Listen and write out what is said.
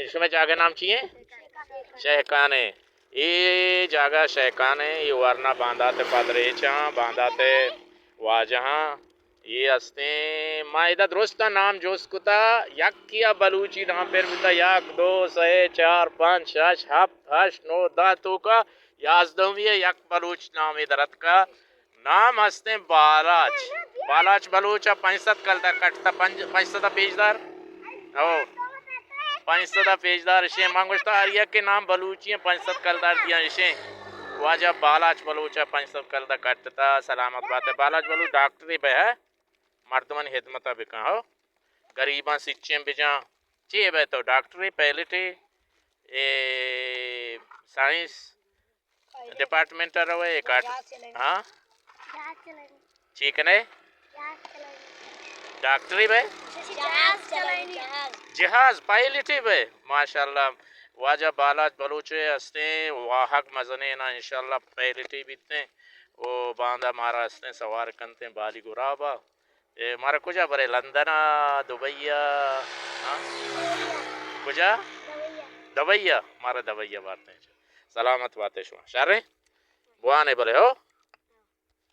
इसमें जागा नाम चाहिए शहकाने ये जागा शहकाने ये वरना बांधाते पदरेचा बांधाते वाजहा ये हस्ते मायदा दुरुस्ता नाम जोस्कुता यक किया बलूची नाम पर बिता यक दो सहे चार पाँच शश हप हश नो दातु का याजदवी यक बलूच नाम इधरत का नाम हस्ते बालाच बालाच बलूचा पंचसत कलता कटता पंचसत पेजदार ओ पंचसदा पेजदार शे मांगोश्ता आर्या के नाम बलूची पंचसत कलदार दिया शे वाजा बालाच बलूचा पंचसत कलदा कटता सलामत बात है बालाच बलूच डॉक्टरी पे है मर्दमन हिदमता बिका हो गरीबा सिच्चे बिजा चे बे तो डॉक्टरी पहले थे ए साइंस डिपार्टमेंट रहे काट हाँ चिकने डॉक्टरी पे जहाज पायलट पे माशाल्लाह वाजा बालाच बलूचे हंसते वाहक मजने ना इंशाल्लाह पायलट बीतते वो बांधा मारा हंसते सवार करते बाली गुराबा ए मारा कुजा बरे लंदन दुबैया हाँ कुजा दबैया मारा दबैया बातें सलामत बातें शो शारे बुआने बोले हो